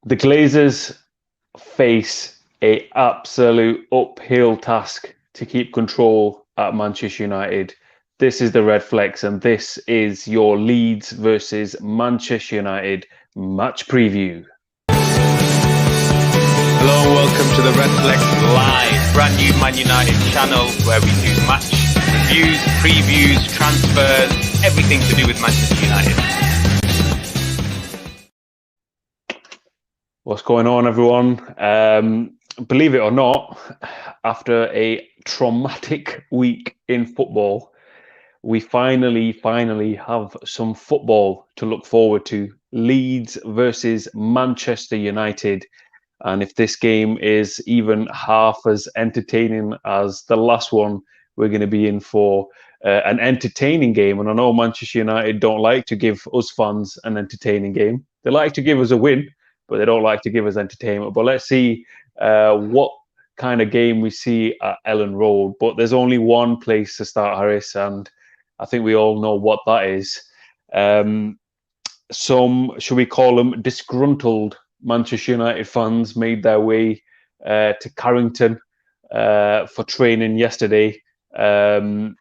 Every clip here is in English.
The Glazers face a absolute uphill task to keep control at Manchester United. This is the RedFlex, and this is your Leeds versus Manchester United match preview. Hello and welcome to the RedFlex Live, brand new Man United channel where we do match reviews, previews, transfers, everything to do with Manchester United. What's going on, everyone? Believe it or not, after a traumatic week in football, we finally have some football to look forward to. Leeds versus Manchester United. And if this game is even half as entertaining as the last one, we're going to be in for an entertaining game. And I know Manchester United don't like to give us fans an entertaining game. They like to give us a win, but they don't like to give us entertainment. But let's see what kind of game we see at Ellen Road. But there's only one place to start, Harris, and I think we all know what that is. Some, should we call them, disgruntled Manchester United fans made their way to Carrington for training yesterday. And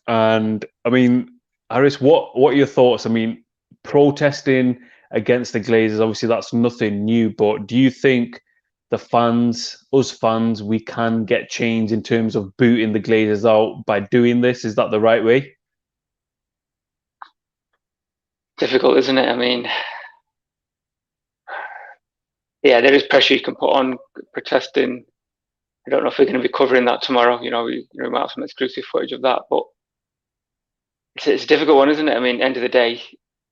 I mean, Harris, what are your thoughts? I mean, protesting against the Glazers, obviously that's nothing new, but do you think the fans, us fans, we can get change in terms of booting the Glazers out by doing this? Is that the right way? Difficult, isn't it? I mean, yeah, there is pressure you can put on protesting. I don't know if we're going to be covering that tomorrow. We might have some exclusive footage of that, but it's a difficult one, isn't it? I mean, end of the day,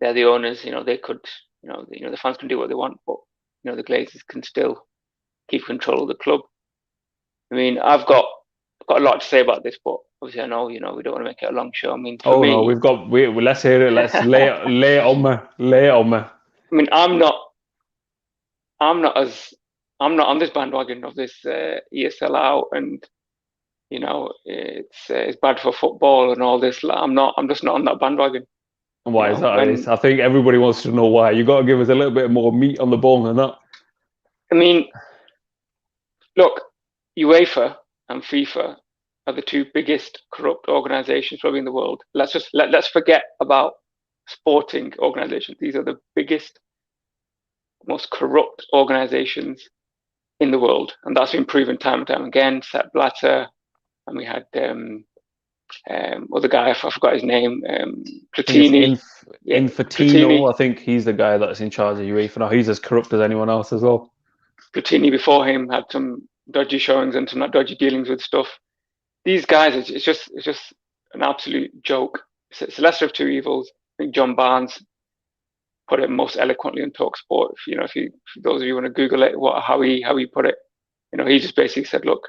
they're the owners. They could, the fans can do what they want, but the Glazers can still keep control of the club. I mean, I've got a lot to say about this, but obviously I know, we don't want to make it a long show. I mean, for me, no, let's hear it. Let's lay it on me. I mean, I'm not on this bandwagon of this ESL out and it's bad for football and all this. I'm just not on that bandwagon. And why is that? I think everybody wants to know why. You got to give us a little bit more meat on the bone than that. I mean, look, UEFA and FIFA are the two biggest corrupt organizations probably in the world. Let's forget about sporting organizations. These are the biggest, most corrupt organizations in the world, and that's been proven time and time again. Sepp Blatter, and we had other guy, I forgot his name, Platini. Infantino, I think he's the guy that's in charge of UEFA now. He's as corrupt as anyone else as well. Platini before him had some dodgy showings and some dodgy dealings with stuff. These guys, it's just an absolute joke. It's a lesser of two evils. I think John Barnes put it most eloquently in TalkSport. If those of you want to Google it, how he put it, he just basically said, look,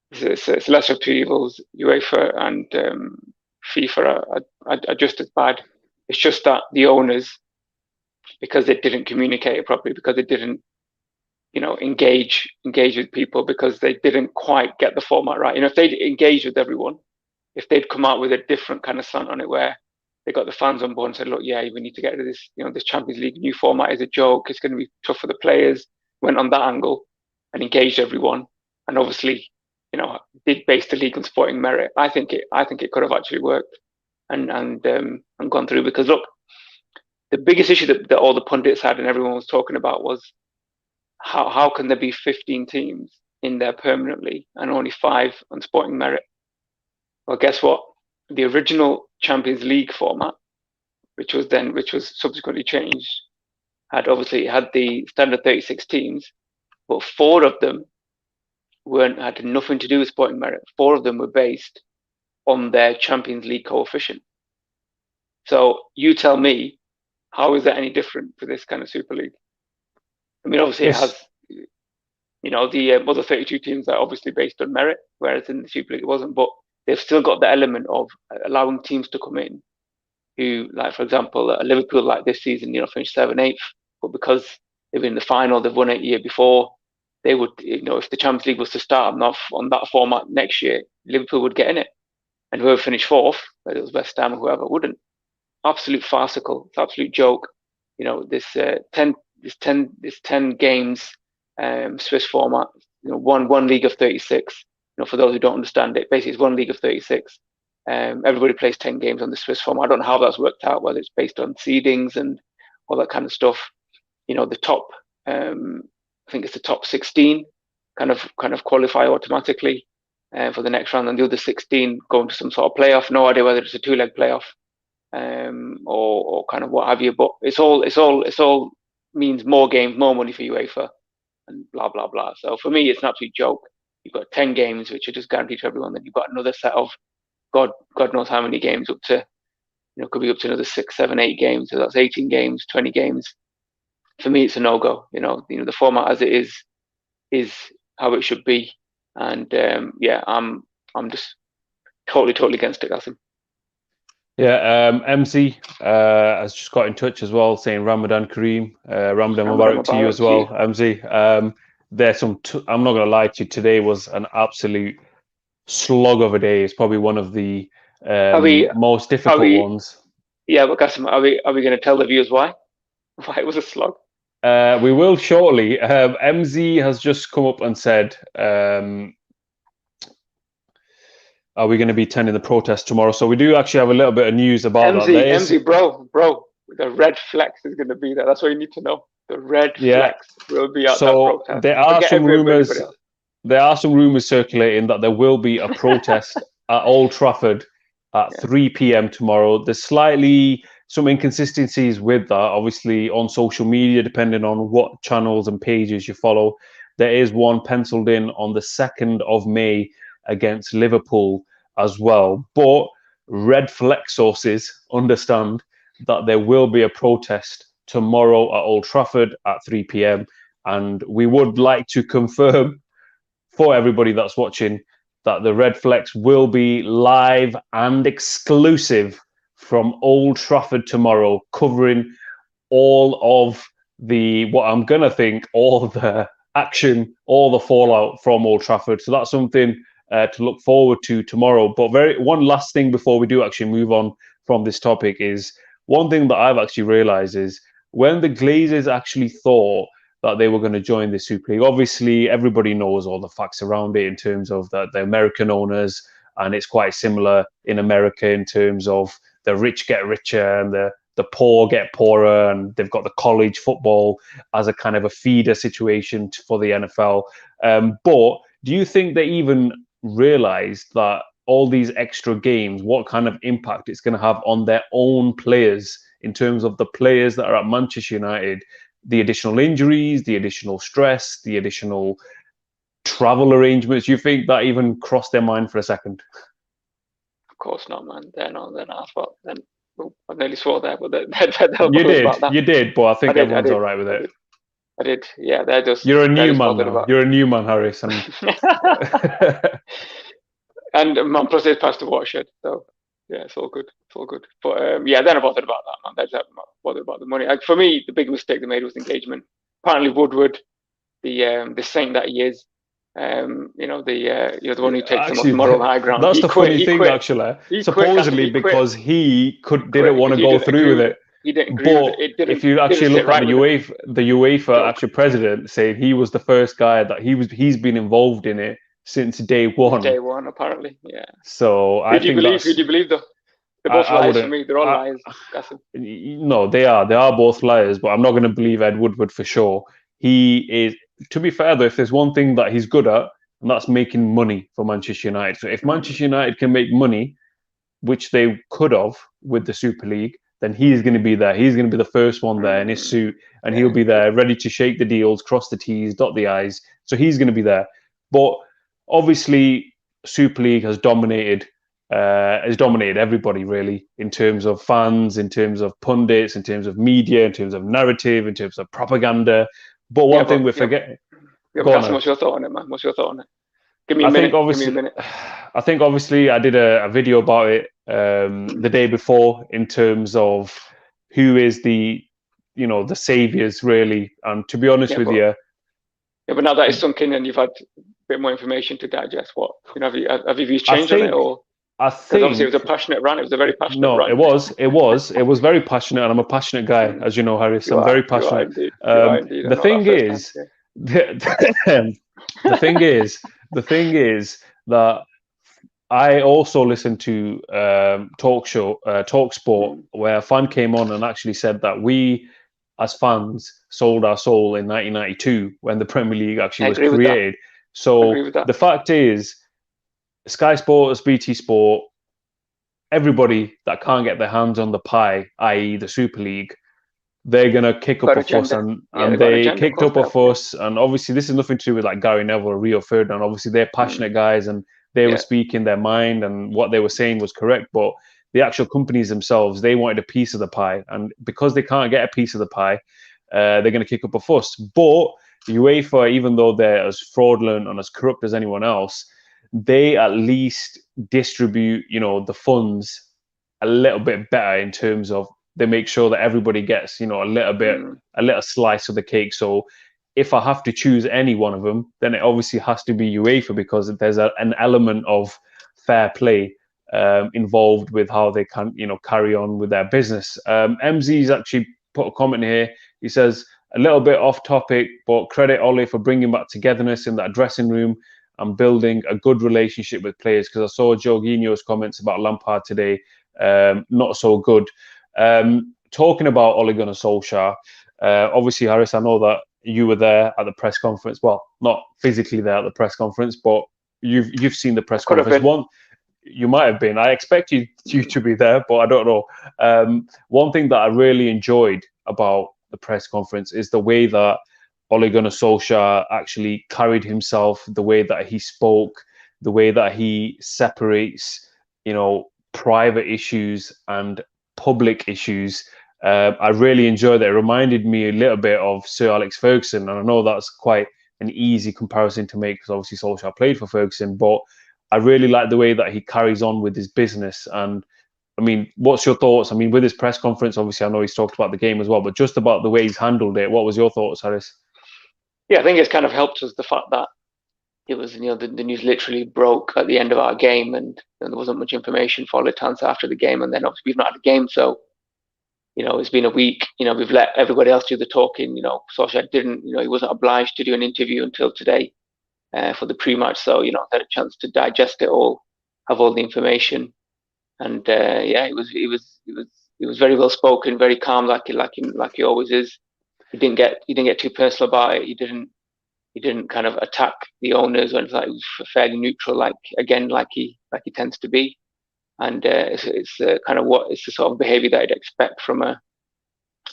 it's a lesser of two evils. UEFA and FIFA are just as bad. It's just that the owners, because they didn't communicate it properly, because they didn't, engage with people, because they didn't quite get the format right. If they'd engaged with everyone, if they'd come out with a different kind of slant on it, where they got the fans on board and said, look, yeah, we need to get rid of this, this Champions League new format is a joke. It's going to be tough for the players. Went on that angle and engaged everyone. And obviously, did base the league on sporting merit. I think it could have actually worked and gone through, because look, the biggest issue that all the pundits had and everyone was talking about was how can there be 15 teams in there permanently and only 5 on sporting merit? Well, guess what? The original Champions League format, which was subsequently changed, had the standard 36 teams, but 4 of them had nothing to do with sporting merit. 4 of them were based on their Champions League coefficient. So you tell me, how is that any different for this kind of Super League? I mean, obviously yes. It has, the other 32 teams are obviously based on merit, whereas in the Super League it wasn't. But they've still got the element of allowing teams to come in who, like, for example, Liverpool, like this season, finished 7th, 8th, but because they've been in the final, they've won it the year before, they would, if the Champions League was to start on that format next year, Liverpool would get in it. And whoever finished 4th, whether it was West Ham or whoever, wouldn't. Absolute farcical. It's absolute joke. This 10 It's 10 games, Swiss format. One league of 36. For those who don't understand it, basically it's one league of 36. Everybody plays 10 games on the Swiss format. I don't know how that's worked out, whether it's based on seedings and all that kind of stuff. The top, I think it's the top 16 kind of qualify automatically for the next round, and the other 16 go into some sort of playoff. No idea whether it's a 2-leg playoff or kind of what have you, but it's all means more games, more money for UEFA, and blah blah blah. So for me, it's an absolute joke. You've got 10 games which are just guaranteed to everyone. Then you've got another set of God knows how many games, up to could be up to another 6, 7, 8 games. So that's 18 games, 20 games. For me, it's a no-go. The format as it is how it should be, and I'm just totally against it, Qasim. Yeah, MZ has just got in touch as well, saying Ramadan Kareem, Ramadan Mubarak to you as well, MZ. There's some. I'm not going to lie to you. Today was an absolute slog of a day. It's probably one of the most difficult ones. Yeah, but Qasim, are we going to tell the viewers why it was a slog? We will shortly. MZ has just come up and said, are we going to be attending the protest tomorrow? So we do actually have a little bit of news about that. MZ, bro, the RedFlex is going to be there. That's what you need to know. The RedFlex will be at that protest. There are some rumors. There are some rumors circulating that there will be a protest at Old Trafford at 3 p.m. tomorrow. There's slightly some inconsistencies with that, obviously, on social media, depending on what channels and pages you follow. There is one penciled in on the 2nd of May against Liverpool as well. But RedFlex sources understand that there will be a protest tomorrow at Old Trafford at 3 p.m. And we would like to confirm for everybody that's watching that the RedFlex will be live and exclusive from Old Trafford tomorrow, covering all of all the action, all the fallout from Old Trafford. So that's something to look forward to tomorrow. But one last thing before we do actually move on from this topic is one thing that I've actually realized is when the Glazers actually thought that they were going to join the Super League, obviously everybody knows all the facts around it in terms of the American owners, and it's quite similar in America in terms of the rich get richer and the poor get poorer, and they've got the college football as a kind of a feeder situation for the NFL. But do you think they even realized that all these extra games, what kind of impact it's going to have on their own players in terms of the players that are at Manchester United, the additional injuries, the additional stress, the additional travel arrangements? Do you think that even crossed their mind for a second? Of course not, man. They're not. I nearly swore there, but you did, but I think everyone's all right with it. I did, yeah. They're just. You're a new man now. You're a new man, Harris. And plus it's past the watershed, so yeah, it's all good. But they're not bothered about that, man. They're just not bothered about the money. For me, the big mistake they made was engagement. Apparently, Woodward, the saint that he is, you're the one who takes the moral high ground. That's the funny thing, actually. Supposedly, because he didn't want to go through with it. He didn't agree with it. If you actually look at the UEFA actual president saying he was the first guy that he's been involved in it since day one. Day one, apparently, yeah. So who do you believe though? They're both liars for me. They're all liars. No, they are. They are both liars. But I'm not going to believe Ed Woodward for sure. He is. To be fair, though, if there's one thing that he's good at, and that's making money for Manchester United. So if Manchester United can make money, which they could have with the Super League, then he's going to be there. He's going to be the first one there in his suit, and he'll be there ready to shake the deals, cross the T's, dot the I's. So he's going to be there. But obviously, Super League has dominated everybody really in terms of fans, in terms of pundits, in terms of media, in terms of narrative, in terms of propaganda. But one thing we're forgetting. What's your thought on it, man? What's your thought on it? Give me a minute. I think obviously I did a video about it the day before in terms of who is the saviors really. And to be honest with you. Yeah, but now that it's sunk in and you've had a bit more information to digest, have your views changed on it or? I Because obviously it think was a passionate rant. It was a very passionate no, rant. it was very passionate, and I'm a passionate guy, as you know, Harris. I'm very You are passionate. indeed. You are indeed. I The know that thing firsthand. is, Yeah. the thing is, the thing is that I also listened to Talk Sport, Mm. where a fan came on and actually said that we, as fans, sold our soul in 1992 when the Premier League actually I was agree with that. created. I So agree with that. the fact is, Sky Sports, BT Sport, everybody that can't get their hands on the pie, i.e., the Super League, they're gonna kick up Got a fuss, agenda. and Yeah, they got they agenda. Of kicked course up they a have. Yeah. fuss. And obviously, this is nothing to do with like Gary Neville or Rio Ferdinand. Obviously, they're passionate guys, and they were Yeah. speaking their mind, and what they were saying was correct. But the actual companies themselves, they wanted a piece of the pie, and because they can't get a piece of the pie, they're going to kick up a fuss. But UEFA, even though they're as fraudulent and as corrupt as anyone else, they at least distribute, the funds a little bit better in terms of they make sure that everybody gets, a little bit, a little slice of the cake. So if I have to choose any one of them, then it obviously has to be UEFA because there's an element of fair play involved with how they can, carry on with their business. MZ's actually put a comment here. He says, a little bit off topic, but credit Ole for bringing back togetherness in that dressing room and building a good relationship with players. Because I saw Jorginho's comments about Lampard today, not so good. Talking about Ole Gunnar Solskjaer, obviously, Harris, I know that you were there at the press conference. Well, not physically there at the press conference, but you've seen the press Could have conference. been. You might have been. I expect you to be there, but I don't know. One thing that I really enjoyed about the press conference is the way that Ole Gunnar Solskjaer actually carried himself, the way that he spoke, the way that he separates, private issues and public issues. I really enjoyed that. It reminded me a little bit of Sir Alex Ferguson, and I know that's quite an easy comparison to make because obviously Solskjaer played for Ferguson, but I really like the way that he carries on with his business. And I mean, what's your thoughts? I mean, with his press conference, obviously, I know he's talked about the game as well, but just about the way he's handled it, what was your thoughts, Harris? Yeah, I think it's kind of helped us the fact that it was, the news literally broke at the end of our game, and there wasn't much information for Lufthansa after the game, and then obviously we've not had a game, so it's been a week. We've let everybody else do the talking. Solskjaer didn't. He wasn't obliged to do an interview until today for the pre-match, so I had a chance to digest it all, have all the information, and yeah, it was very well spoken, very calm, like he always is. He didn't get too personal about it. He didn't kind of attack the owners or anything like. It was fairly neutral, like he tends to be. And it's kind of it's the sort of behaviour that I'd expect from a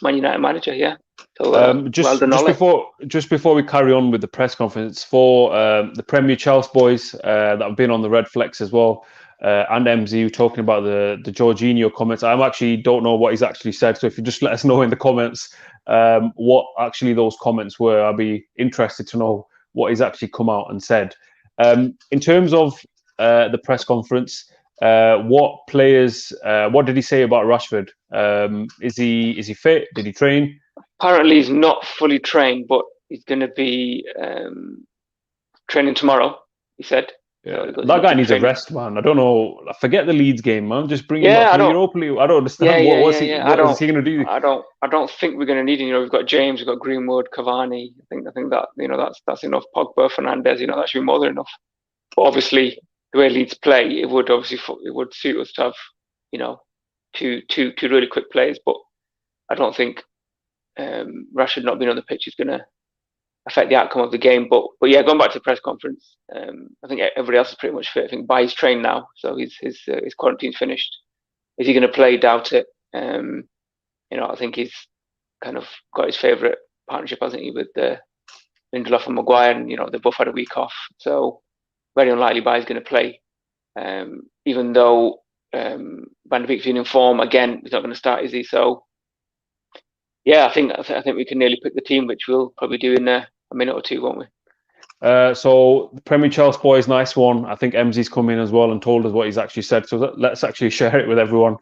Man United manager. Yeah. So well done, Ole. Just before we carry on with the press conference for the Premier Chelsea boys that have been on the RedFlex as well, and MZ talking about the Jorginho comments. I actually don't know what he's actually said. So if you just let us know in the comments what actually those comments were, I'll be interested to know what he's actually come out and said. In terms of the press conference, what did he say about Rashford? Is he fit? Did he train? Apparently, he's not fully trained, but he's going to be training tomorrow. He said. Yeah. So that guy needs a rest, man. I don't know. Forget the Leeds game, man. Just bring him back for the Europa League. I don't understand. What is he going to do? I don't think we're going to need him. We've got James, we've got Greenwood, Cavani. I think that that's enough. Pogba, Fernandes. That should be more than enough. But obviously, the way Leeds play, it would suit us to have two really quick players. But I don't think Rashford not being on the pitch is going to affect the outcome of the game. But yeah, going back to the press conference, I think everybody else is pretty much fit. I think Baye's trained now, so his quarantine's finished. Is he going to play? Doubt it. I think he's kind of got his favourite partnership, hasn't he, with Lindelof and Maguire, and they both had a week off, so very unlikely Baye's going to play. Even though Van der Beek's been in form again, he's not going to start, is he? So yeah, I think we can nearly pick the team, which we'll probably do in a minute or two, won't we? So the Premier Chelsea boys, nice one. I think MZ's come in as well and told us what he's actually said. So let's actually share it with everyone.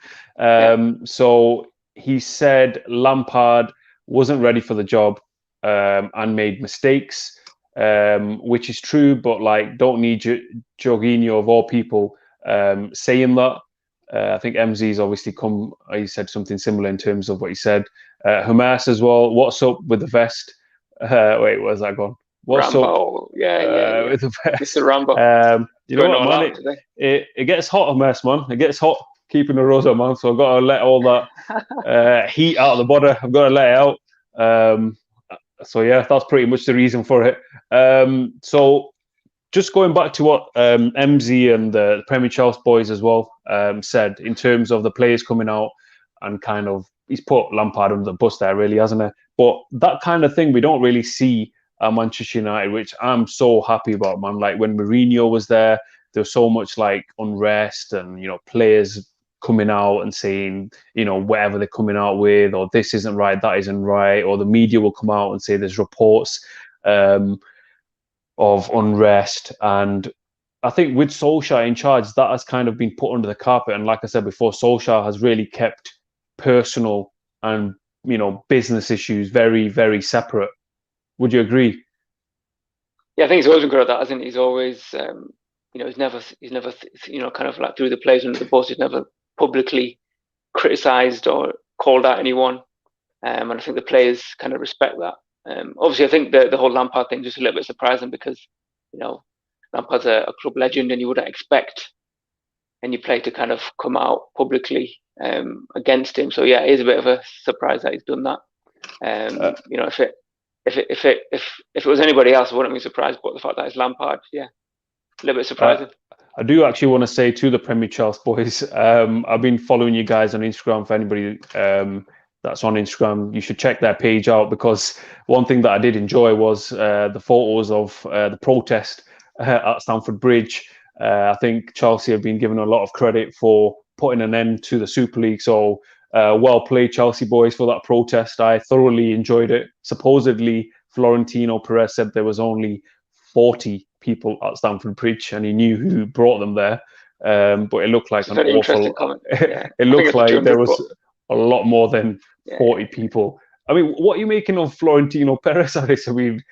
So he said Lampard wasn't ready for the job and made mistakes, which is true. But don't need Jorginho of all people saying that. I think MZ's obviously come. He said something similar in terms of what he said. Hamas as well. What's up with the vest? Wait, where's that gone? What's Rambo. up? Yeah. With the vest? Mr. Rambo. You know what, man? It gets hot on Hamas, man. It gets hot keeping the rosa, man. So I've got to let all that heat out of the body. I've got to let it out. So yeah, that's pretty much the reason for it. So just going back to what MZ and the Premier Chelsea boys as well said in terms of the players coming out and kind of, he's put Lampard under the bus there, really, hasn't he? But that kind of thing we don't really see at Manchester United, which I'm so happy about, man. Like when Mourinho was there was so much like unrest and, you know, players coming out and saying, you know, whatever they're coming out with, or this isn't right, that isn't right, or the media will come out and say there's reports of unrest. And I think with Solskjaer in charge, that has kind of been put under the carpet. And like I said before, Solskjaer has really kept personal and, you know, business issues very, very separate. Would you agree? Yeah, I think he's always been good at that, hasn't he? He's always, you know, he's never, you know, kind of like threw the players under the bus. He's never publicly criticised or called out anyone. And I think the players kind of respect that. Obviously, I think the whole Lampard thing is just a little bit surprising because, you know, Lampard's a club legend and you wouldn't expect any player to kind of come out publicly against him. So yeah, it is a bit of a surprise that he's done that. You know, if it was anybody else, I wouldn't be surprised. But the fact that it's Lampard, yeah, a little bit surprising. I do actually want to say to the Premier Chelsea boys, I've been following you guys on Instagram. For anybody that's on Instagram, you should check their page out, because one thing that I did enjoy was the photos of the protest at Stamford Bridge. I think Chelsea have been given a lot of credit for putting an end to the Super League. So well played, Chelsea boys, for that protest. I thoroughly enjoyed it. Supposedly, Florentino Perez said there was only 40 people at Stamford Bridge, and he knew who brought them there. But it looked like an awful. Comment. Yeah. It looked like there was a lot more than 40 people. I mean, what are you making of Florentino Perez? I mean,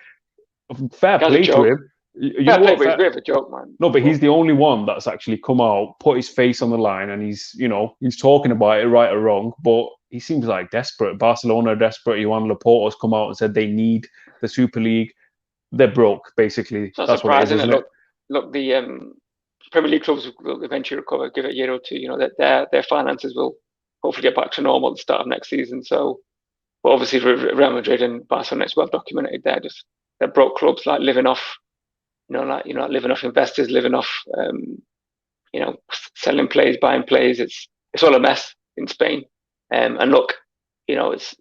fair play to him. You know what, it's a bit of a joke, man. No, but he's the only one that's actually come out, put his face on the line, and he's talking about it, right or wrong. But he seems like desperate. Barcelona are desperate. Joan Laporta's come out and said they need the Super League. They're broke, basically. That's what it is, isn't it? Look, the Premier League clubs will eventually recover. Give it a year or two. You know that their finances will hopefully get back to normal at the start of next season. So, but obviously, Real Madrid and Barcelona, it's well documented. They're broke clubs, like living off, living off investors, living off, selling players, buying players. It's all a mess in Spain. And look, you know, it's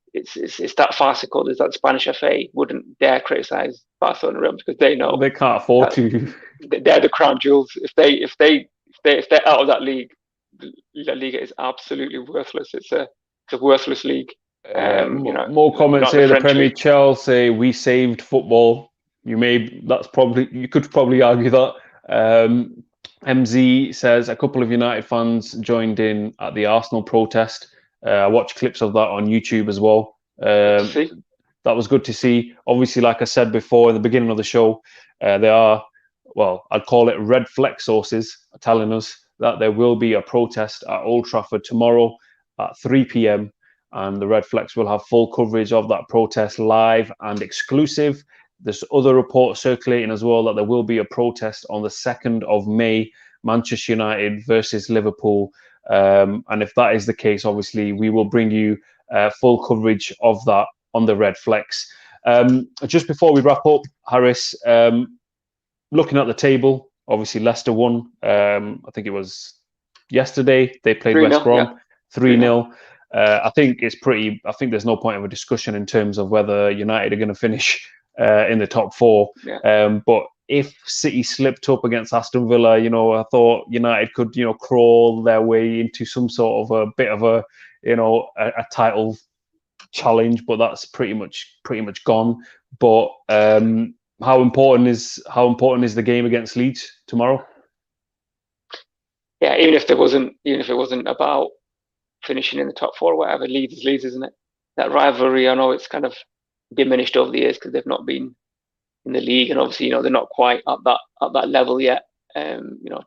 that farcical. Is that Spanish FA wouldn't dare criticize Barcelona Real because they know they can't afford to. They're the crown jewels. If they're out of that league, La Liga is absolutely worthless. It's a worthless league. More comments here. The Premier Chelsea, we saved football. You could probably argue that. MZ says a couple of United fans joined in at the Arsenal protest. I watched clips of that on YouTube as well. That was good to see. Obviously, like I said before in the beginning of the show, there are, I'd call it RedFlex sources telling us that there will be a protest at Old Trafford tomorrow at 3 p.m. and the RedFlex will have full coverage of that protest, live and exclusive. There's other reports circulating as well that there will be a protest on the 2nd of May, Manchester United versus Liverpool. And if that is the case, obviously, we will bring you full coverage of that on the RedFlex. Just before we wrap up, Harris, looking at the table, obviously Leicester won. I think it was yesterday. They played West Brom 3-0. I think there's no point of a discussion in terms of whether United are going to finish in the top 4. But if City slipped up against Aston Villa, I thought United could, crawl their way into some sort of a bit of a title challenge. But that's pretty much gone. But how important is the game against Leeds tomorrow? Yeah, even if it wasn't about finishing in the top 4 or whatever, Leeds is Leeds, isn't it? That rivalry, I know it's kind of diminished over the years because they've not been in the league, and obviously, they're not quite at that level yet.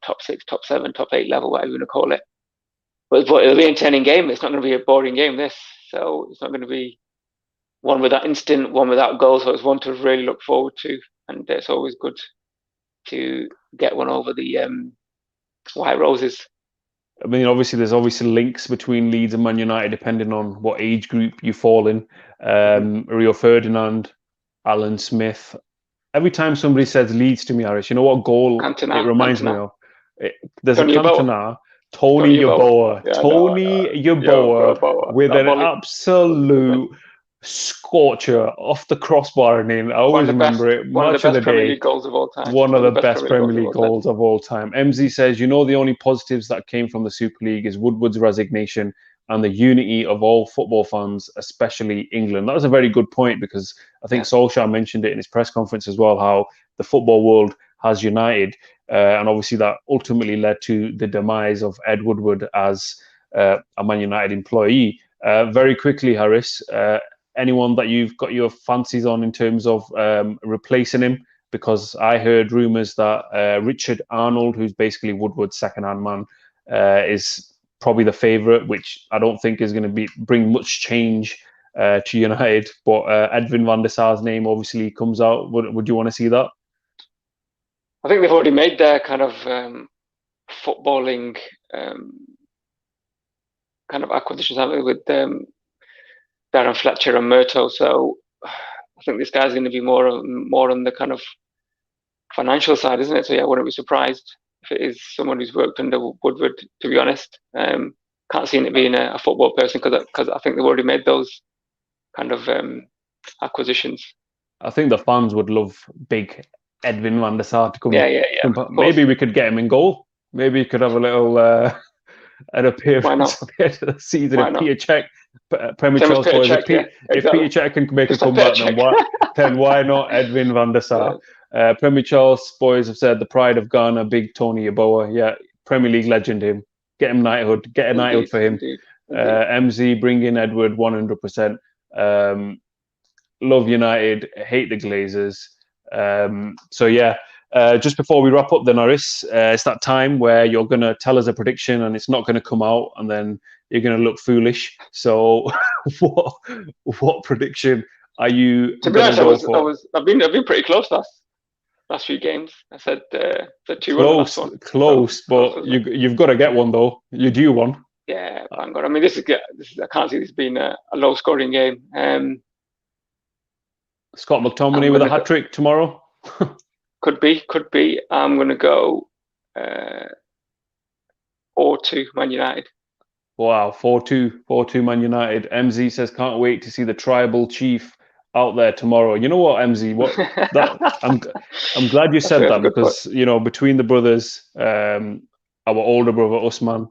top 6, top 7, top 8 level, whatever you want to call it. But it'll be an entertaining game. It's not going to be a boring game, so it's not going to be one without instant, one without goals. So it's one to really look forward to, and it's always good to get one over the White Roses. I mean, obviously, there's links between Leeds and Man United depending on what age group you fall in. Rio Ferdinand, Alan Smith. Every time somebody says Leeds to me, Harris, you know what goal Cantona, it reminds me of? There's Tony a Cantona, Tony Yeboah, Yeboah with an absolute scorcher off the crossbar. I always remember it. Much of the Premier day, League goals of all time. One of the best Premier League goals of all time. MZ says, the only positives that came from the Super League is Woodward's resignation and the unity of all football fans, especially England. That was a very good point, because I think Solskjaer mentioned it in his press conference as well, how the football world has united. And obviously that ultimately led to the demise of Ed Woodward as a Man United employee. Very quickly, Harris, anyone that you've got your fancies on in terms of replacing him? Because I heard rumours that Richard Arnold, who's basically Woodward's second-hand man, is probably the favourite, which I don't think is going to bring much change to United. But Edwin van der Sar's name obviously comes out. Would you want to see that? I think they've already made their kind of footballing kind of acquisitions, haven't they, with Darren Fletcher and Murto. So I think this guy's going to be more on the kind of financial side, isn't it? So yeah, I wouldn't be surprised if it is someone who's worked under Woodward, to be honest. Can't see it being a football person, because I think they've already made those kind of acquisitions. I think the fans would love big Edwin van der Sar to come. Yeah. Maybe we could get him in goal. Maybe he could have a little an appearance at the end of the season. If Peter Cech, Premier Charles boys, if Peter Cech can make a comeback, then why not Edwin van der Sar? Premier Charles boys have said the pride of Ghana, big Tony Yeboah. Yeah, Premier League legend him. Get him knighthood. Get a knighthood for him. Indeed. MZ, bring in Edward 100%. Love United, hate the Glazers. So yeah, just before we wrap up then, Norris, it's that time where you're going to tell us a prediction and it's not going to come out, and then you're going to look foolish. So what prediction are you to be honest, I've been pretty close last few games. I said 2-1. Close, but you've got to get one though. You do one. Yeah, thank God. I mean, this is I can't see this being a low scoring game. Scott McTominay with a hat trick tomorrow. Could be. I'm going to go 4-2 Man United. Wow, 4-2 Man United. MZ says, can't wait to see the tribal chief out there tomorrow. You know what, MZ? I'm glad you said that, because between the brothers, our older brother Usman,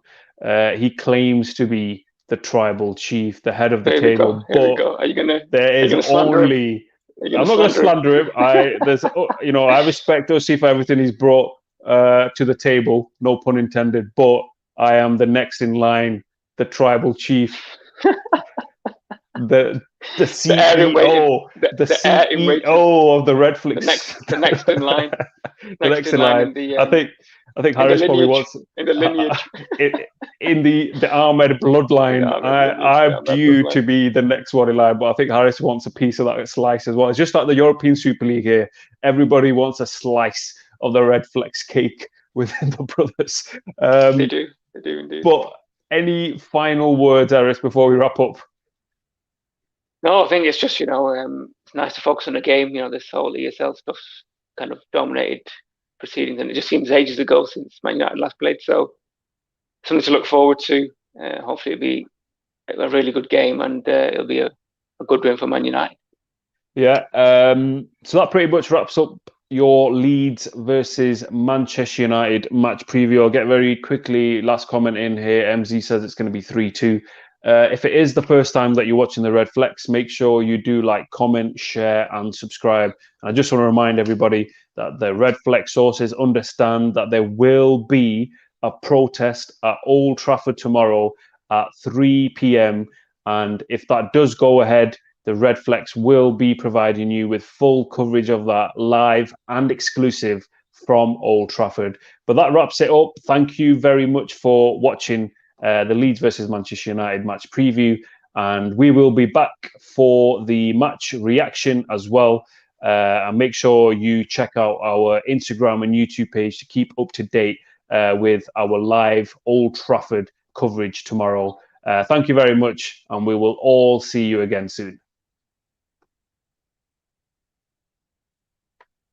he claims to be the tribal chief, the head of the table. Here we go. Are you gonna? There is only. I'm not going to slander him. I respect Ussi for everything he's brought to the table, no pun intended. But I am the next in line, the tribal chief, the CEO, the CEO of the RedFlex. The next in line. The next in line. I think Harris probably wants in the lineage, in the Ahmed bloodline. I'm due to be the next one in line, but I think Harris wants a piece of that slice as well. It's just like the European Super League here. Everybody wants a slice of the RedFlex cake within the brothers. They do indeed. But any final words, Harris, before we wrap up? No, I think it's just it's nice to focus on the game. This whole ESL stuff kind of dominated proceedings, and it just seems ages ago since Man United last played. So something to look forward to. Hopefully, it'll be a really good game, and it'll be a good win for Man United. Yeah. So that pretty much wraps up your Leeds versus Manchester United match preview. I'll get very quickly last comment in here. MZ says it's going to be 3-2. If it is the first time that you're watching the RedFlex, make sure you do like, comment, share, and subscribe. And I just want to remind everybody that the RedFlex sources understand that there will be a protest at Old Trafford tomorrow at 3 p.m. And if that does go ahead, the RedFlex will be providing you with full coverage of that, live and exclusive from Old Trafford. But that wraps it up. Thank you very much for watching the Leeds versus Manchester United match preview. And we will be back for the match reaction as well. And make sure you check out our Instagram and YouTube page to keep up to date with our live Old Trafford coverage tomorrow. Thank you very much, and we will all see you again soon.